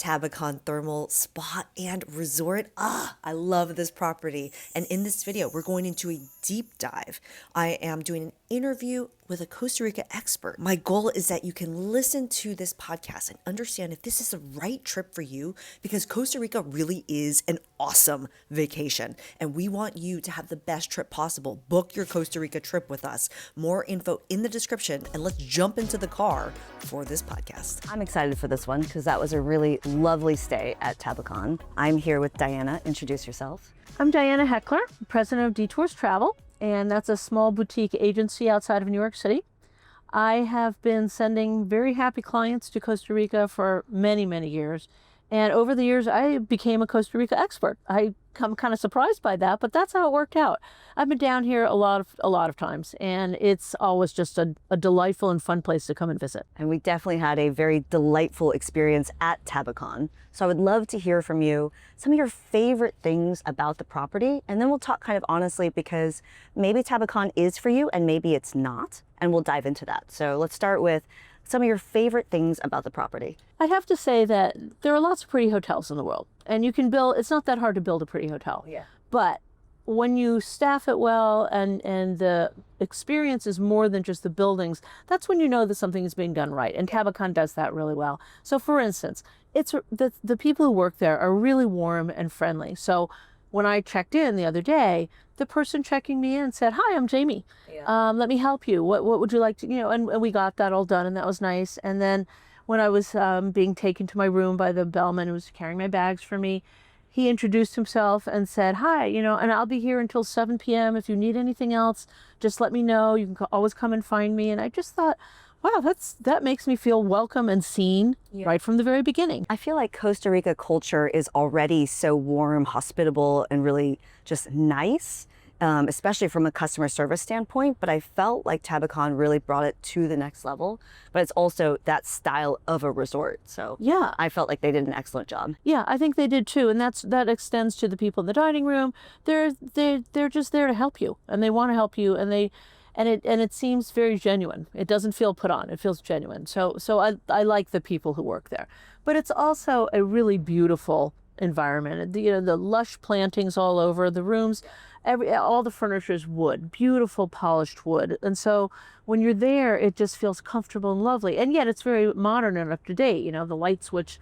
Tabacón Thermal Spa and Resort. I love this property. And in this video, we're going into a deep dive. I am doing an interview with a Costa Rica expert. My goal is that you can listen to this podcast and understand if this is the right trip for you, because Costa Rica really is an awesome vacation. And we want you to have the best trip possible. Book your Costa Rica trip with us. More info in the description, and let's jump into the car for this podcast. I'm excited for this one because that was a really lovely stay at Tabacon. I'm here with Diana. Introduce yourself. I'm Diana Heckler, president of Detours Travel, and that's a small boutique agency outside of New York City. I have been sending very happy clients to Costa Rica for many, many years. And over the years, I became a Costa Rica expert. I'm kind of surprised by that, but that's how it worked out. I've been down here a lot of times, and it's always just a delightful and fun place to come and visit. And we definitely had a very delightful experience at Tabacon. So I would love to hear from you some of your favorite things about the property. And then we'll talk kind of honestly, because maybe Tabacon is for you and maybe it's not. And we'll dive into that. So let's start with some of your favorite things about the property. I'd have to say that there are lots of pretty hotels in the world, and you can build, it's not that hard to build a pretty hotel. Yeah. But when you staff it well and the experience is more than just the buildings, that's when you know that something is being done right. And Tabacon does that really well. So for instance, it's the people who work there are really warm and friendly. So when I checked in the other day, the person checking me in said, "Hi, I'm Jamie. Let me help you. What would you like to," and we got that all done, and that was nice. And then when I was being taken to my room by the bellman who was carrying my bags for me, he introduced himself and said, "Hi, and I'll be here until 7 p.m. If you need anything else, just let me know. You can always come and find me." And I just thought, wow, that makes me feel welcome and seen right from the very beginning. I feel like Costa Rica culture is already so warm, hospitable, and really just nice, especially from a customer service standpoint. But I felt like Tabacon really brought it to the next level. But it's also that style of a resort. So yeah, I felt like they did an excellent job. Yeah, I think they did too. And that extends to the people in the dining room. They're just there to help you, and they want to help you, and it seems very genuine. It doesn't feel put on. It feels genuine. So I like the people who work there. But it's also a really beautiful environment. The lush plantings all over the rooms. All the furniture is wood, beautiful polished wood. And so when you're there, it just feels comfortable and lovely. And yet it's very modern and up to date. The light switch,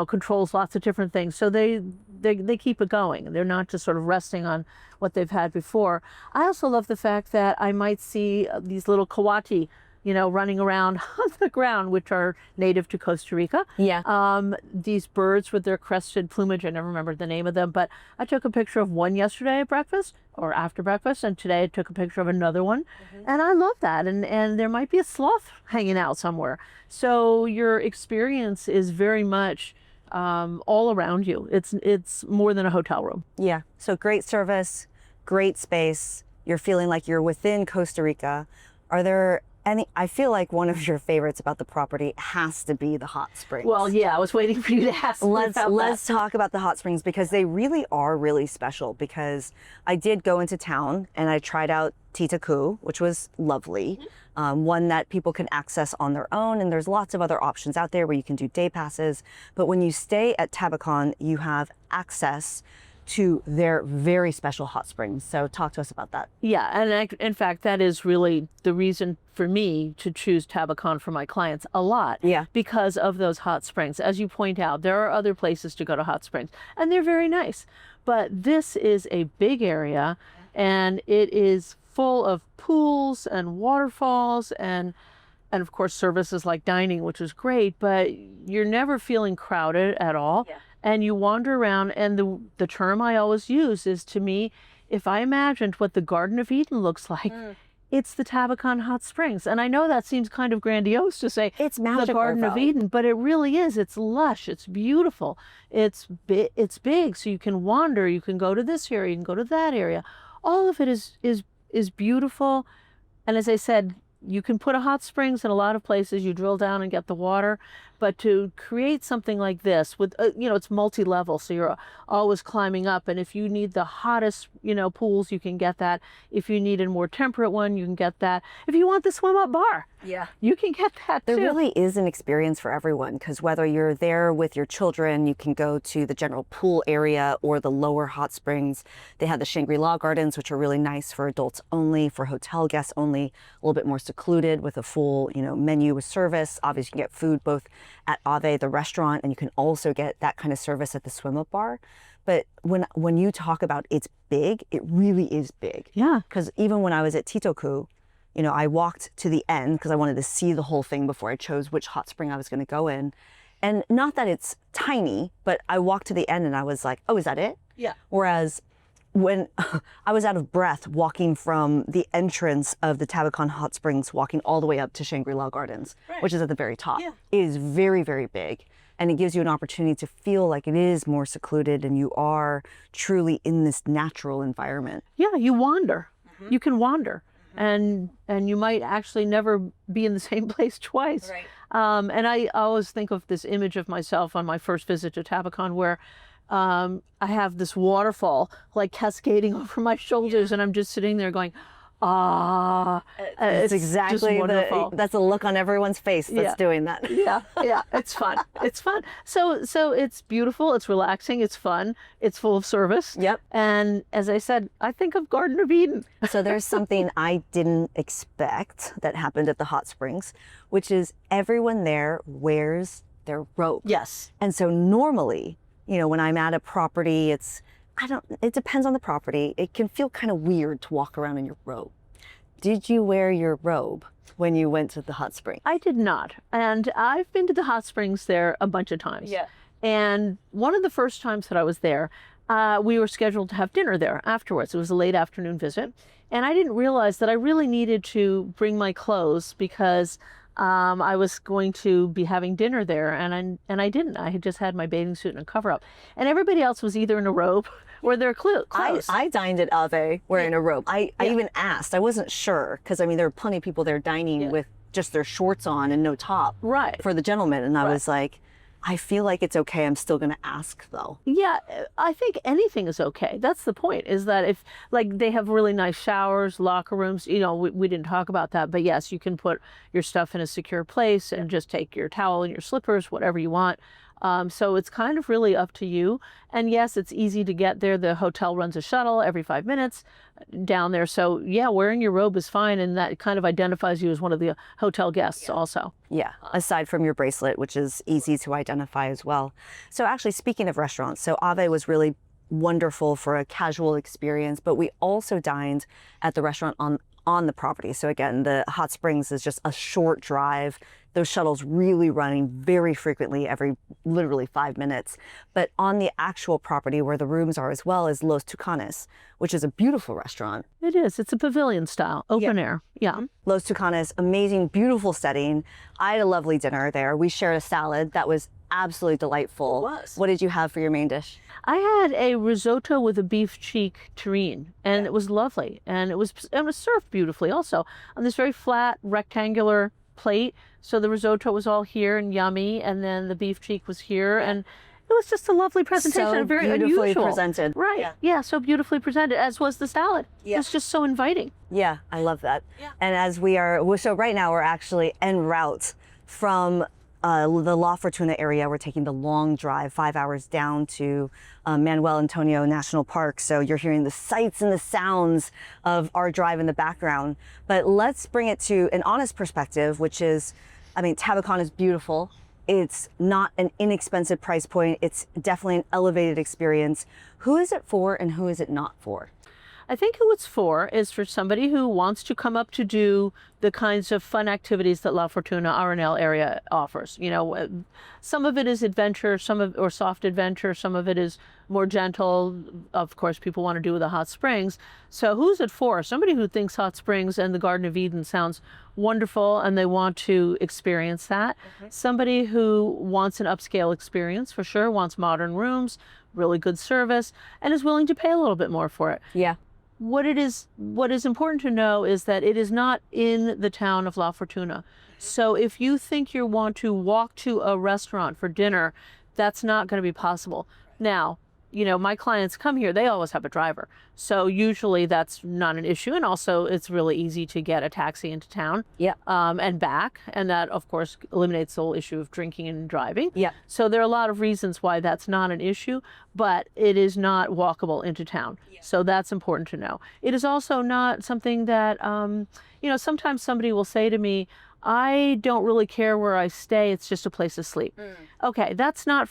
controls lots of different things. So they keep it going. They're not just sort of resting on what they've had before. I also love the fact that I might see these little coati, running around on the ground, which are native to Costa Rica. Yeah. These birds with their crested plumage, I never remember the name of them, but I took a picture of one yesterday at breakfast or after breakfast, and today I took a picture of another one. And I love that. And there might be a sloth hanging out somewhere. So your experience is very much all around you. It's more than a hotel room. Yeah. So great service, great space. You're feeling like you're within Costa Rica. Are there I feel like one of your favorites about the property has to be the hot springs. Well, yeah, I was waiting for you to ask me about that. Let's talk about the hot springs, because they really are really special. Because I did go into town and I tried out Titacu, which was lovely. One that people can access on their own, and there's lots of other options out there where you can do day passes. But when you stay at Tabacon, you have access to their very special hot springs. So talk to us about that. Yeah, and in fact, that is really the reason for me to choose Tabacon for my clients a lot. Yeah. Because of those hot springs. As you point out, there are other places to go to hot springs, and they're very nice. But this is a big area, and it is full of pools and waterfalls and of course services like dining, which is great, but you're never feeling crowded at all. Yeah. And you wander around, and the term I always use is, to me, if I imagined what the Garden of Eden looks like, it's the Tabacon Hot Springs. And I know that seems kind of grandiose to say it's magical, the Garden of Eden, but it really is. It's lush, it's beautiful, it's big, so you can wander, you can go to this area, you can go to that area. All of it is beautiful. And as I said, you can put a hot springs in a lot of places. You drill down and get the water, But to create something like this with, you know, it's multi-level, so you're always climbing up. And if you need the hottest, you know, pools, you can get that. If you need a more temperate one, you can get that. If you want the swim up bar, you can get that too. There really is an experience for everyone, because whether you're there with your children, you can go to the general pool area or the lower hot springs. They have the Shangri-La Gardens, which are really nice for adults only, for hotel guests only, a little bit more secluded with a full, you know, menu with service. Obviously, you can get food both at Ave, the restaurant, and you can also get that kind of service at the swim up bar. But when you talk about it's big, it really is big. Yeah. Because even when I was at Titoku, you know, I walked to the end because I wanted to see the whole thing before I chose which hot spring I was going to go in. And not that it's tiny, but I walked to the end and I was like, oh, is that it? Yeah. Whereas when I was out of breath walking from the entrance of the Tabacon hot springs, walking all the way up to Shangri-La Gardens, which is at the very top, it is very, very big. And it gives you an opportunity to feel like it is more secluded and you are truly in this natural environment. Yeah, you wander. You can wander. And you might actually never be in the same place twice. Right. And I always think of this image of myself on my first visit to Tabacon where I have this waterfall like cascading over my shoulders and I'm just sitting there going, It's exactly that's a look on everyone's face that's doing that. Yeah, it's fun. It's fun. So it's beautiful, it's relaxing, it's fun, it's full of service. Yep. And as I said, I think of Garden of Eden. So there's something I didn't expect that happened at the hot springs, which is everyone there wears their robe. Yes. And so normally, you know, when I'm at a property, it depends on the property. It can feel kind of weird to walk around in your robe. Did you wear your robe when you went to the hot spring? I did not. And I've been to the hot springs there a bunch of times. Yeah. And one of the first times that I was there, we were scheduled to have dinner there afterwards. It was a late afternoon visit. And I didn't realize that I really needed to bring my clothes because I was going to be having dinner there, and I didn't. I had just had my bathing suit and a cover up, and everybody else was either in a robe or their clothes. I dined at Ave wearing a robe. I even asked. I wasn't sure because I mean there were plenty of people there dining with just their shorts on and no top. Right. For the gentleman, and I was like, I feel like it's okay. I'm still going to ask though. Yeah, I think anything is okay. That's the point, is that if, like, they have really nice showers, locker rooms, you know, we didn't talk about that, but yes, you can put your stuff in a secure place and just take your towel and your slippers, whatever you want. So it's kind of really up to you. And yes, it's easy to get there. The hotel runs a shuttle every 5 minutes down there. So yeah, wearing your robe is fine. And that kind of identifies you as one of the hotel guests also. Yeah, aside from your bracelet, which is easy to identify as well. So actually, speaking of restaurants, so Ave was really wonderful for a casual experience, but we also dined at the restaurant on the property. So again, the hot springs is just a short drive. Those shuttles really running very frequently, every literally 5 minutes. But on the actual property where the rooms are as well is Los Tucanes, which is a beautiful restaurant. It is. It's a pavilion style, open air. Yeah. Los Tucanes, amazing, beautiful setting. I had a lovely dinner there. We shared a salad that was absolutely delightful. It was. What did you have for your main dish? I had a risotto with a beef cheek terrine, and it was lovely. And it was served beautifully also on this very flat, rectangular plate. So the risotto was all here and yummy, and then the beef cheek was here, and it was just a lovely presentation. So very beautifully unusual. presented. Right. Yeah, so beautifully presented, as was the salad. It was just so inviting. Yeah, I love that. Yeah. And as so right now we're actually en route from the La Fortuna area. We're taking the long drive, 5 hours down to Manuel Antonio National Park. So you're hearing the sights and the sounds of our drive in the background. But let's bring it to an honest perspective, which is, I mean, Tabacon is beautiful. It's not an inexpensive price point. It's definitely an elevated experience. Who is it for and who is it not for? I think who it's for is for somebody who wants to come up to do the kinds of fun activities that La Fortuna RNL area offers. You know, some of it is adventure, or soft adventure. Some of it is more gentle. Of course, people want to do with the hot springs. So who's it for? Somebody who thinks hot springs and the Garden of Eden sounds wonderful and they want to experience that. Somebody who wants an upscale experience, for sure, wants modern rooms, really good service, and is willing to pay a little bit more for it. Yeah. what is important to know is that it is not in the town of La Fortuna. So if you think you want to walk to a restaurant for dinner, that's not going to be possible. Now, my clients come here, they always have a driver. So usually that's not an issue. And also it's really easy to get a taxi into town and back. And that, of course, eliminates the whole issue of drinking and driving. Yeah. So there are a lot of reasons why that's not an issue, but it is not walkable into town. Yeah. So that's important to know. It is also not something that, sometimes somebody will say to me, I don't really care where I stay. It's just a place to sleep. Okay, that's not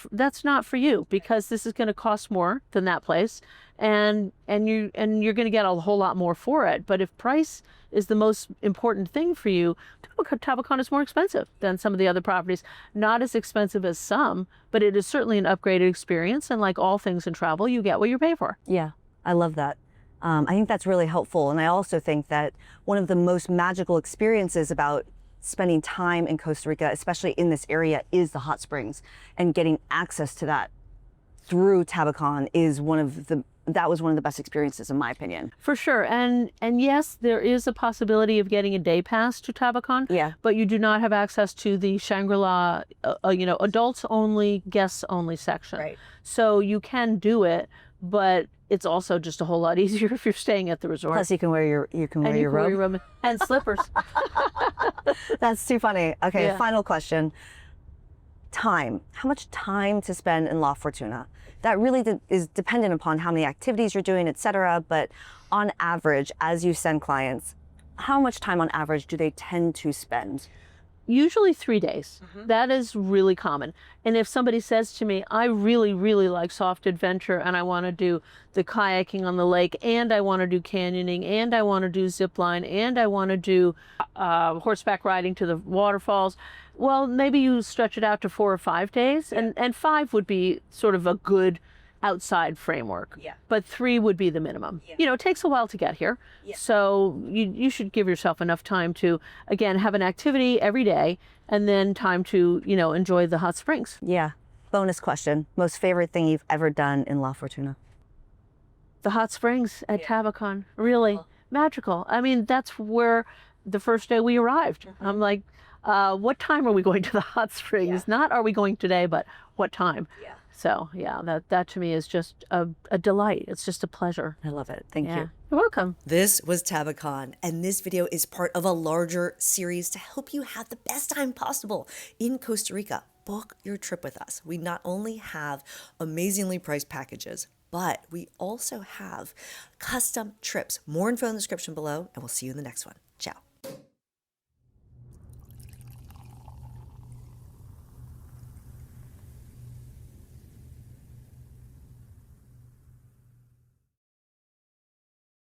for you, because this is going to cost more than that place, and you're going to get a whole lot more for it. But if price is the most important thing for you, Tabacon is more expensive than some of the other properties. Not as expensive as some, but it is certainly an upgraded experience. And like all things in travel, you get what you pay for. Yeah, I love that. I think that's really helpful. And I also think that one of the most magical experiences about spending time in Costa Rica, especially in this area, is the hot springs, and getting access to that through Tabacon that was one of the best experiences, in my opinion. For sure. And yes, there is a possibility of getting a day pass to Tabacon. Yeah. But you do not have access to the Shangri-La, adults only, guests only section. Right. So you can do it, but it's also just a whole lot easier if you're staying at the resort. Plus, you can wear your robe and slippers. That's too funny. Okay, Yeah. Final question. Time. How much time to spend in La Fortuna? That really is dependent upon how many activities you're doing, etc. But on average, as you send clients, how much time on average do they tend to spend? Usually 3 days. That is really common. And if somebody says to me, I really, really like soft adventure, and I want to do the kayaking on the lake, and I want to do canyoning, and I want to do zip line, and I want to do horseback riding to the waterfalls, well, maybe you stretch it out to 4 or 5 days. And 5 would be sort of a good outside framework. Yeah. But 3 would be the minimum. Yeah. It takes a while to get here. Yeah. So you should give yourself enough time to, again, have an activity every day, and then time to, enjoy the hot springs. Yeah. Bonus question. Most favorite thing you've ever done in La Fortuna? The hot springs at Tabacon, really magical. I mean, that's where the first day we arrived. I'm like, what time are we going to the hot springs? Not are we going today, but what time? Yeah. So yeah, that to me is just a delight. It's just a pleasure. I love it. Thank you. You're welcome. This was Tabacon, and this video is part of a larger series to help you have the best time possible in Costa Rica. Book your trip with us. We not only have amazingly priced packages, but we also have custom trips. More info in the description below, and we'll see you in the next one. Ciao.